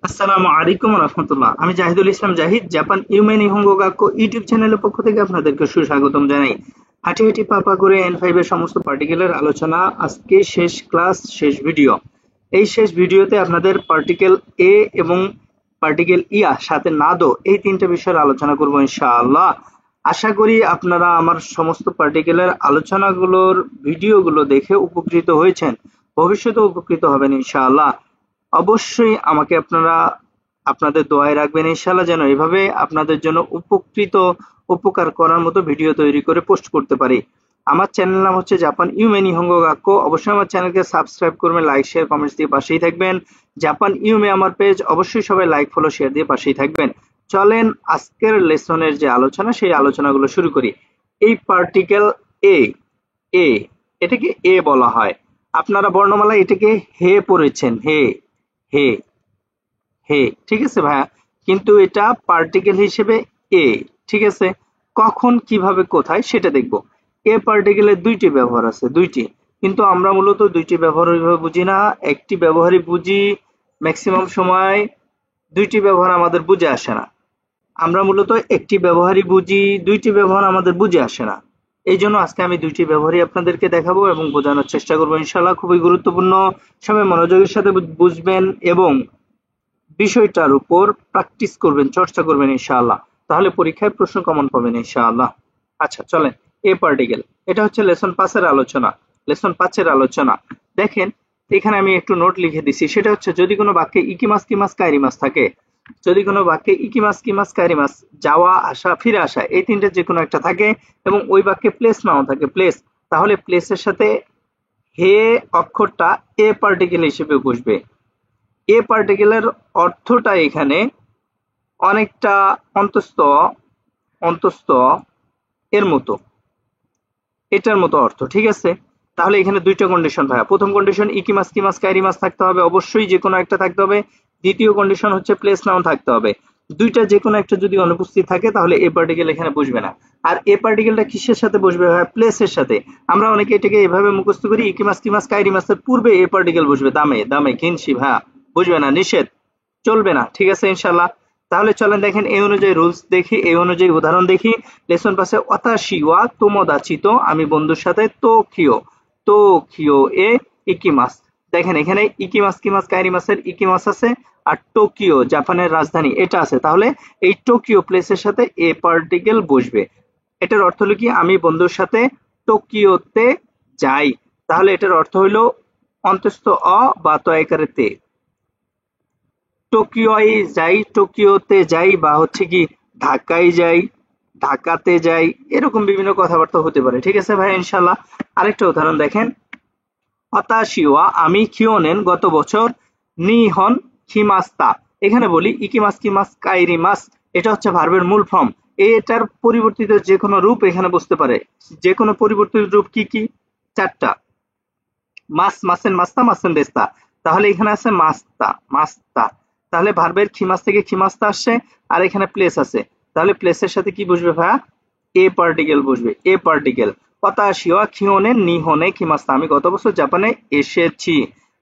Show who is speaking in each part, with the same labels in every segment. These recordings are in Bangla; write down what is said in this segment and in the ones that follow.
Speaker 1: আসসালামু আলাইকুম রহমতুল্লাহ। আমি জাহিদুল ইসলাম জাহিদ জাপান ইউমেন নিহঙ্গো গাক্কো ইউটিউব চ্যানেলের পক্ষ থেকে আপনাদেরকে সুস্বাগতম জানাই। হাঁটি হাঁটি পাপা করে N5 এর সমস্ত পার্টিকেলের আলোচনা, আজকে শেষ ক্লাস, শেষ ভিডিও। এই শেষ ভিডিওতে আপনাদের পার্টিকেল এ এবং পার্টিকেল ইয়া সাথে নাদো এই তিনটা বিষয়ের আলোচনা করব ইনশাআল্লাহ। আশা করি আপনারা আমার সমস্ত পার্টিকেলের আলোচনাগুলোর ভিডিওগুলো দেখে উপকৃত হয়েছেন, ভবিষ্যতে উপকৃত হবেন ইনশাআল্লাহ। অবশ্যই আমাকে আপনারা আপনাদের দোয়ায় রাখবেন ইনশাআল্লাহ, যেন এভাবে আপনাদের জন্য উপকার করার মতো ভিডিও তৈরি করে পোস্ট করতে পারি। আমার চ্যানেল নাম হচ্ছে জাপান ইউমে নিহঙ্গো গাক্কো। অবশ্যই আমার চ্যানেলকে সাবস্ক্রাইব করবেন, লাইক শেয়ার কমেন্টস দিয়ে পাশেই থাকবেন। জাপান ইউমে আমার পেজ, অবশ্যই সবাই লাইক ফলো শেয়ার দিয়ে পাশেই থাকবেন। চলেন আজকের লেসনের যে আলোচনা, সেই আলোচনাগুলো শুরু করি। এই পার্টিকেল এ এ এটাকে এ বলা হয়। আপনারা বর্ণমালায় এটাকে হে পড়েছেন, হে হে হে, ঠিক আছে ভাইয়া, কিন্তু এটা পার্টিকেল হিসেবে এ। ঠিক আছে, কখন কিভাবে কোথায় সেটা দেখব। এ পার্টিকেলের দুইটি ব্যবহার আছে, দুইটি, কিন্তু আমরা মূলত দুইটি ব্যবহার ওইভাবে বুঝি না, একটি ব্যবহারই বুঝি। ম্যাক্সিমাম সময় দুইটি ব্যবহার আমাদের বুঝে আসে না। আমরা মূলত একটি ব্যবহারই বুঝি, দুইটি ব্যবহার আমাদের বুঝে আসে না। এই জন্য আজকে আমি দুইটি ব্যবহারই আপনাদেরকে দেখাবো এবং বোঝানোর চেষ্টা করবো ইনশাল্লাহ। খুবই গুরুত্বপূর্ণ, সবাই মনোযোগের সাথে বুঝবেন এবং বিষয়টার উপর প্র্যাকটিস করবেন, চর্চা করবেন ইনশাআল্লাহ। তাহলে পরীক্ষায় প্রশ্ন কমন পাবেন ইনশাআল্লাহ। আচ্ছা চলেন, এ পার্টিকেল, এটা হচ্ছে লেসন 5 এর আলোচনা। লেসন 5 এর আলোচনা দেখেন, এখানে আমি একটু নোট লিখে দিছি। সেটা হচ্ছে, যদি কোনো বাক্যে ইকিমাস কিমাস কাইরিমাস থাকে, যদি কোনো বাক্যে ইকিমাস কিমাস কাইরিমাস, যাওয়া আসা ফিরে আসা, এই তিনটে যে কোনো একটা থাকে এবং ওই বাক্যে প্লেস নাও থাকে, প্লেস, তাহলে প্লেসের সাথে হে অক্ষরটা এ পার্টিকেল হিসেবে বসবে। এ পার্টিকেলের অর্থটা এখানে অনেকটা অন্তস্থ অন্তস্থ এর মতো, এটার মতো অর্থ। ঠিক আছে, তাহলে এখানে দুইটা কন্ডিশন ভাইয়া। প্রথম কন্ডিশন ইকিমাস কিমাস কাইরিমাস থাকতে হবে, অবশ্যই যে কোনো একটা থাকতে হবে। দ্বিতীয় কন্ডিশন হচ্ছে প্লেস নাউন থাকতে হবে। দুইটা যে কোনো একটা যদি অনুপস্থিত থাকে তাহলে এ পার্টিকেল এখানে বসবে না। আর এ পার্টিকেলটা কিসের সাথে বসবে ভাইয়া? প্লেসের সাথে। আমরা অনেকে এটাকে এভাবে মুখস্থ করি, ইকিমাস কিমাস কাইরিমাসের পূর্বে এ পার্টিকেল বসবে, দামে দামে কিনছি ভাইয়া, বুঝবে না, নিষেধ, চলবে না। ঠিক আছে ইনশাল্লাহ। তাহলে চলেন দেখেন, এই অনুযায়ী রুলস দেখি, এই অনুযায়ী উদাহরণ দেখি। লেসন পাশে অতাশি ওয়া তোমোদাচি তো, আমি বন্ধুর সাথে তোকিও, তোকিও এ ইকিমাস। দেখেন এখানে ইকিমাস কিমাস কাইরিমাসের ইকিমাস আছে, আর টোকিও জাপানের রাজধানী এটা আছে। তাহলে এই টোকিও প্লেসের সাথে এ পার্টিকেল বসবে। এটার অর্থ হলো কি, আমি বন্ধুর সাথে টোকিওতে যাই। তাহলে এটার অর্থ হইলো অন্তস্থ অ বা তয়কারে তে, টোকিওয় যাই, টোকিওতে যাই, বা হচ্ছে কি ঢাকায় যাই, ঢাকাতে যাই, এরকম বিভিন্ন কথাবার্তা হতে পারে। ঠিক আছে ভাই ইনশাল্লাহ। আরেকটা উদাহরণ দেখেন, হতাশিওয়া আমি কিওনেন গত বছর, নিহন খিমাস্তা। এখানে বলি ইকিমাস কিমাস কাইরিমাস, এটা হচ্ছে ভার্বের মূল ফর্ম। এটার পরিবর্তিত যে কোনো রূপ এখানে বুঝতে পারে। যে কোনো পরিবর্তিত রূপ কি কি? চারটা। মাস মাসেন মাস্তা মাসেন দেস্তা, তাহলে এখানে আছে মাস্তা মাস্তা, তাহলে ভার্বের খিমাস থেকে খিমাস্তা আসছে, আর এখানে প্লেস আছে, তাহলে প্লেসের সাথে কি বসবে ভাইয়া? এ পার্টিকেল বসবে, এ পার্টিকেল। পতাশিওয়া খিওনে নিহনে খিমাস্তা, আমি গত বছর জাপানে এসেছি,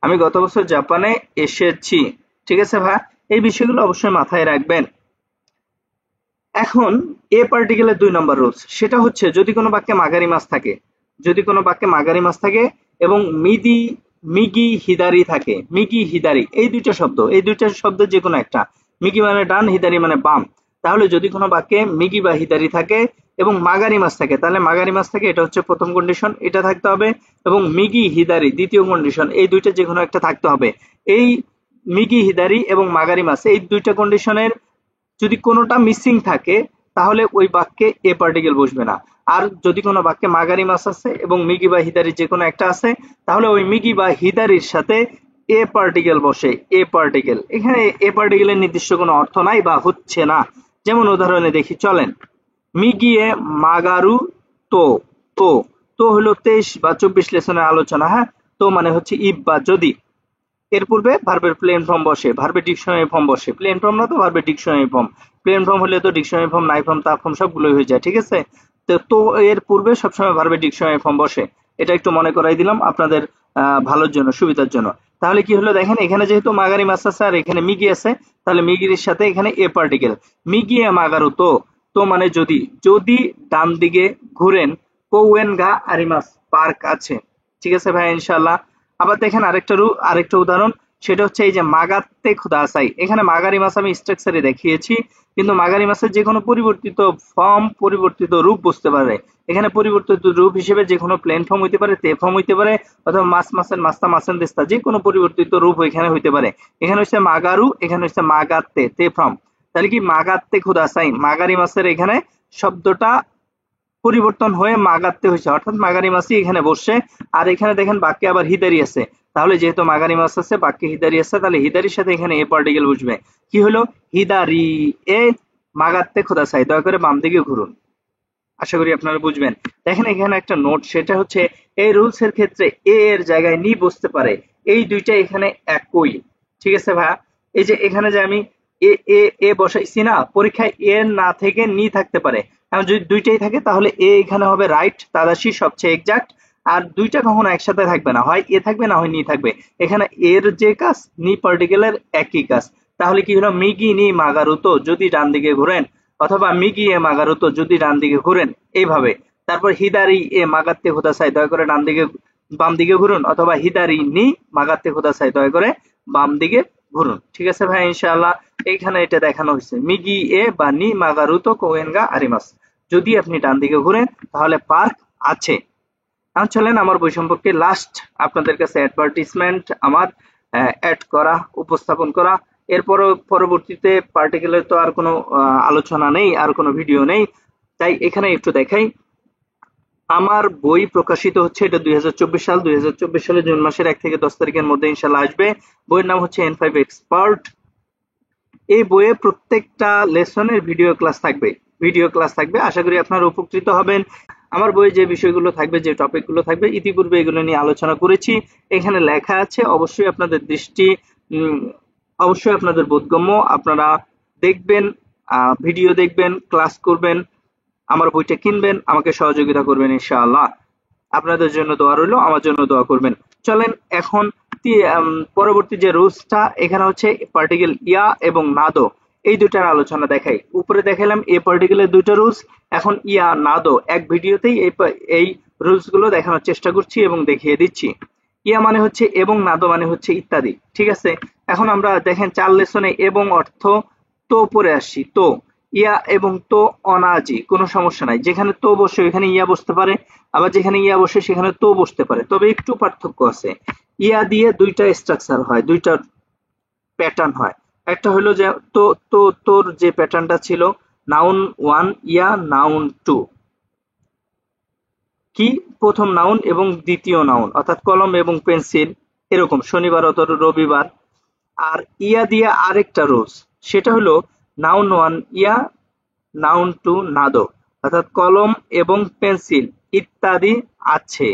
Speaker 1: আমি গত বছর জাপানে এসেছি। ঠিক আছে ভাইয়া, এই বিষয়গুলো অবশ্যই মাথায় রাখবেন। এখন এ পার্টিকেলের 2 নম্বর রুলস, সেটা হচ্ছে, যদি কোনো বাক্যে মাগারি মাস থাকে, যদি কোনো বাক্যে মাগারি মাস থাকে এবং মিগি হিদারি থাকে, মিগি হিদারি, এই দুইটা শব্দ, এই দুইটা শব্দের যে কোনো একটা, মিগি মানে ডান, হিদারি মানে বাম, তাহলে যদি কোনো বাক্যে মিগি বা হিদারি থাকে এবং মাগারি মাস থাকে, তাহলে মাগারি মাস থাকে, এটা হচ্ছে প্রথম কন্ডিশন, এটা থাকতে হবে। এবং মিগি হিদারি দ্বিতীয় কন্ডিশন, এই দুইটা যে কোনো একটা থাকতে হবে। এই মিগি হিদারি এবং মাগারি মাস, এই দুইটা কন্ডিশনের যদি কোনোটা মিসিং থাকে তাহলে ওই বাক্যে এ পার্টিকেল বসবে না। আর যদি কোনো বাক্যে মাগারি মাস আছে এবং মিগি বা হিদারি যে কোনো একটা আছে, তাহলে ওই মিগি বা হিদারির সাথে এ পার্টিকেল বসে, এ পার্টিকেল। এখানে এ পার্টিকেলের নির্দিষ্ট কোনো অর্থ নাই বা হচ্ছে না। যেমন উদাহরণে দেখি, চলেন। মিগিয়ে মাগারু তো, তো তো হলো 23 বা 24 লেসনের আলোচনা। হ্যাঁ, তো মানে হচ্ছে ইফ বা যদি। এর পূর্বে ভার্বের প্লেন ফর্ম বসে, ভার্বের ডিকশনারি ফর্ম বসে, প্লেন ফর্ম না তো ভার্বের ডিকশনারি ফর্ম। প্লেন ফর্ম হলে তো ডিকশনারি ফর্ম, নাই ফর্ম, তা ফর্ম সবগুলোই হয়ে যায়। ঠিক আছে, তো এর পূর্বে সবসময় ভার্বের ডিকশনারি ফর্ম বসে, এটা একটু মনে করাই দিলাম আপনাদের ভালোর জন্য, সুবিধার জন্য। তাহলে কি হলো দেখেন, এখানে যেহেতু মাগারি মাছ আছে আর এখানে মিগি আছে, তাহলে মিগির সাথে এখানে এ পার্টিকেল, মিগি এ মাগারু তো, তো মানে যদি, যদি ডান দিকে ঘুরেন কৌয়েনগা আরিমাস, পার্ক আছে। ঠিক আছে ভাই, ইনশাআল্লাহ। আবার দেখেন আরেকটা উদাহরণ, সেটা হচ্ছে এই যে মাগাত্তে খুদাসাই। এখানে মাগারি মাছ আমি স্ট্রাকচারে দেখিয়েছি, কিন্তু মাগারি মাছের যে কোনো পরিবর্তিত ফর্ম, পরিবর্তিত রূপ বুঝতে পারে। এখানে পরিবর্তিত রূপ হিসেবে যে কোনো প্লেন ফর্ম হইতে পারে, তে ফর্ম হইতে পারে, অথবা মাছেন মাস্তা মাছেন দেস্তা, যে কোনো পরিবর্তিত রূপ এখানে হইতে পারে। এখানে হচ্ছে মাগারু, এখানে হচ্ছে মাগাত্তে, তে ফর্ম। তাহলে কি মাগাত্তে খুদাসাই, মাগারি মাছের এখানে শব্দটা পরিবর্তন হয়ে মাগাত্তে হয়েছে, অর্থাৎ মাগারি মাছই এখানে বসছে। আর এখানে দেখেন বাক্যে আবার হিদারি আছে, তাহলে যেহেতু মাগারি মাছ আছে বাক্যে হিদারি আছে, তাহলে হিদারির সাথে এখানে এ পার্টিকেল বুঝবে। কি হলো, হিদারি এ মাগাত্তে খোদাসাই, দয়া করে বাম দিকে ঘুরুন। আশা করি আপনারা বুঝবেন। দেখেন এখানে একটা নোট, সেটা হচ্ছে এই রুলস এর ক্ষেত্রে এ এর জায়গায় নি বসতে পারে, এই দুইটা এখানে একই। ঠিক আছে ভাইয়া, এই যে এখানে যে আমি এ এ এ বসাইছি না, পরীক্ষায় এ না থেকে নি থাকতে পারে। এখন যদি দুইটাই থাকে তাহলে এ এখানে হবে রাইট, তাদাসি, সবচেয়ে এক্সাক্ট। আর দুইটা কখনো একসাথে থাকবে না, হয় এ থাকবে না হয় নি থাকবে। এখানে এর যে কাজ, নি পার্টিকেলের একই কাজ। তাহলে কি হলো, মিগি নি মাগারুতো যদি ডান দিকে ঘুরেন, অথবা মিগি এ মাগারুতো যদি ডান দিকে ঘুরেন, এইভাবে। তারপর হিদারি এ মাগাত্তে খোদাসাই, দয়া করে ডান দিকে বাম দিকে ঘুরুন, অথবা হিদারি নি মাগাত্তে খোদাসাই, দয়া করে বাম দিকে ঘুরুন। ঠিক আছে ভাই, ইনশাআল্লাহ। এইখানে এটা দেখানো হয়েছে, মিগি এ বা নি মাগারুতো কোয়েনগা আরিমাস, যদি আপনি ডান দিকে ঘুরেন তাহলে পার্ক আছে। এখন চলেন আমার বই সম্পর্কে লাস্ট আপনাদের কাছে অ্যাডভার্টিসমেন্ট আমার অ্যাড করা, উপস্থাপন করা। এরপর পরবর্তীতে পার্টিকুলার তো আর কোনো আলোচনা নেই, আর কোনো ভিডিও নেই, তাই এখানে একটু দেখাই। আমার বই প্রকাশিত হচ্ছে, এটা 2024 সাল, 2024 সালে জুন মাসের 1 থেকে 10 তারিখের মধ্যে ইনশাআল্লাহ আসবে। বইয়ের নাম হচ্ছে N5 এক্সপার্ট। এই বইয়ে প্রত্যেকটা লেসনের ভিডিও ক্লাস থাকবে, আশা করি আপনারা উপকৃত হবেন। আমার বইয়ে যে বিষয়গুলো থাকবে, যে টপিকগুলো থাকবে, ইতিপূর্বে এগুলো নিয়ে আলোচনা করেছি, এখানে লেখা আছে। অবশ্যই আপনাদের দৃষ্টি, অবশ্যই আপনাদের বোধগম্য। আপনারা দেখবেন, ভিডিও দেখবেন, ক্লাস করবেন, আমার বইটা কিনবেন, আমাকে সহযোগিতা করবেন ইনশাআল্লাহ। আপনাদের জন্য দোয়া রইল, আমার জন্য দোয়া করবেন। চলেন এখন পরবর্তী যে রুলসটা, এখানে হচ্ছে পার্টিকেল ইয়া এবং নাদো, এই দুটার আলোচনা দেখাই। উপরে দেখালাম এ পার্টিকেলের দুটো রুলস, এখন ইয়া নাদো এক ভিডিওতেই এই রুলস গুলো দেখানোর চেষ্টা করছি এবং দেখিয়ে দিচ্ছি। ইয়া মানে হচ্ছে এবং, নাদো মানে হচ্ছে ইত্যাদি। ঠিক আছে, এখন আমরা দেখেন 4 লেসনে এবং অর্থ তো পরে আসছি। তো ইয়া এবং তো অনাজি, কোনো সমস্যা নাই, যেখানে তো বসে ওইখানে ইয়া বসতে পারে, আবার যেখানে ইয়া বসে সেখানে তো বসতে পারে, তবে একটু পার্থক্য আছে। ইয়া দিয়ে দুইটা স্ট্রাকচার হয়, দুইটা প্যাটার্ন হয়। একটা হলো যে তো তো তোর যে প্যাটার্নটা ছিল, নাউন 1 ইয়া, নাউন 2 কি, প্রথম নাউন এবং দ্বিতীয় নাউন, অর্থাৎ কলম এবং পেন্সিল, এরকম শনিবার অথবা রবিবার। আর ইয়া দিয়ে আরেকটা রুলস, সেটা হলো নাউন 1 ইয়া, নাউন 2 নাদো, অর্থাৎ কলম এবং পেন্সিল ইত্যাদি আছে।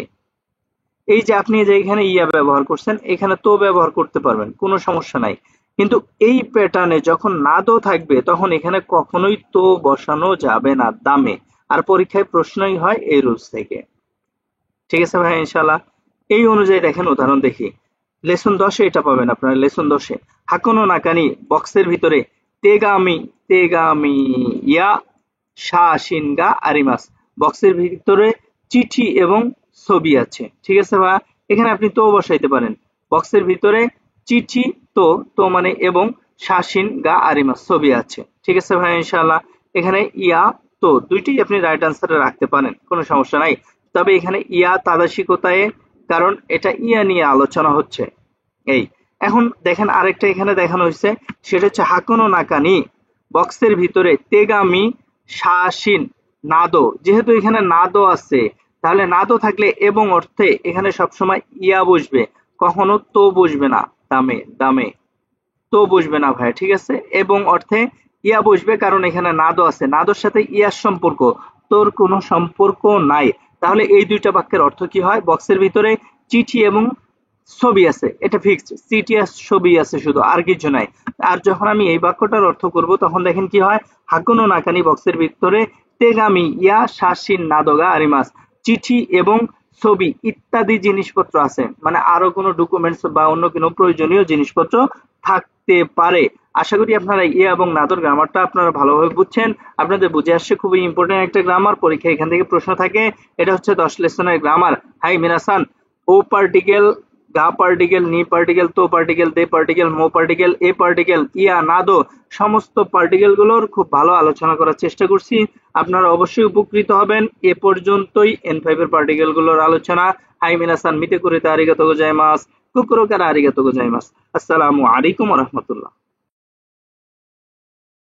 Speaker 1: এই যে আপনি যে এখানে ইয়া ব্যবহার করছেন, এখানে তো ব্যবহার করতে পারবেন, কোনো সমস্যা নাই। কিন্তু এই প্যাটার্নে যখন নাদো থাকবে, তখন এখানে কখনোই তো বসানো যাবে না দামে। আর পরীক্ষায় প্রশ্নই হয় এই রুলস থেকে। ঠিক আছে ভাই, ইনশাআল্লাহ। এই অনুযায়ী দেখেন উদাহরণ দেখি। লেসন 10-এ এটা পাবেন আপনারা। লেসন 10-এ হাকোনো নাকানি, বক্সের ভিতরে তেগামি তেগামি ইয়া শাসিনগা আরিমাস, বক্সের ভিতরে চিঠি এবং ছবি আছে। ঠিক আছে ভাই, এখানে আপনি তো বসাইতে পারেন। বক্সের ভিতরে চিঠি, তো তো মানে এবং, শাসিন গা আরিমাস, ছবি আছে। ঠিক আছে ভাই, ইনশাআল্লাহ। এখানে ইয়া তো দুইটাই আপনি রাইট আনসারে রাখতে পারেন, কোনো সমস্যা নাই। তবে এখানে ইয়া তাদাশি কোথায়, কারণ এটা ইয়া নিয়ে আলোচনা হচ্ছে। এই এখন দেখেন আরেকটা এখানে দেখানো হয়েছে, সেটা হচ্ছে হাকোনো নাকানি, বক্সের ভিতরে তেগামি শাসিন নাদো। যেহেতু এখানে নাদো আছে, তাহলে নাদো থাকলে এবং অর্থে এখানে সবসময় ইয়া বসবে, কখনো তো বসবে না। দামে দামে তো বসবে না ভাই, ঠিক আছে। এবং অর্থে ইয়া বসবে, কারণ এখানে নাদো আছে, নাদোর সাথে ইয়ার সম্পর্ক, তোর কোনো সম্পর্ক নাই। তাহলে এই দুইটা বাক্যের অর্থ কি হয়, বক্সের ভিতরে চিঠি এবং ছবি আছে, এটা ফিক্সড, চিঠি আর ছবি আছে শুধু, আর কিছু নাই। আর যখন আমি এই বাক্যটার অর্থ করব, তখন দেখেন কি হয়, হাকুনো নাকানি, বক্সের ভিতরে তেগামি ইয়া শাসিন নাদোগা আরিমাস, চিঠি এবং ছবি ইত্যাদি জিনিসপত্র আছে, মানে আরো কোনো ডকুমেন্টস বা অন্য কোনো প্রয়োজনীয় জিনিসপত্র থাকতে পারে। আশা করি আপনারা ইয়া এবং নাদর গ্রামারটা আপনারা ভালোভাবে বুঝছেন, আপনাদের বুঝে আসছে। খুবই ইম্পর্টেন্ট একটা গ্রামার, পরীক্ষা এখান থেকে প্রশ্ন থাকে। এটা হচ্ছে 10 লেসনের গ্রামার। হাই মিনাসান, ও পার্টিকেল, গা পার্টিকেল, নি পার্টিকেল, তো পার্টিকেল, দে পার্টিকেল, মো পার্টিকেল, এ পার্টিকেল, ইয়া, নাদো, সমস্ত পার্টিকেল গুলোর খুব ভালো আলোচনা করার চেষ্টা করছি। আপনারা অবশ্যই উপকৃত হবেন। এ পর্যন্তই N5 এর পার্টিকেল গুলোর আলোচনা। হাই মিনাসান, মিতে কুরিতে আরিগাতো গোজাইমাস, কুকুরো কারা আরিগাতো গোজাইমাস। আসসালামু আলাইকুম ওয়া রাহমাতুল্লাহ।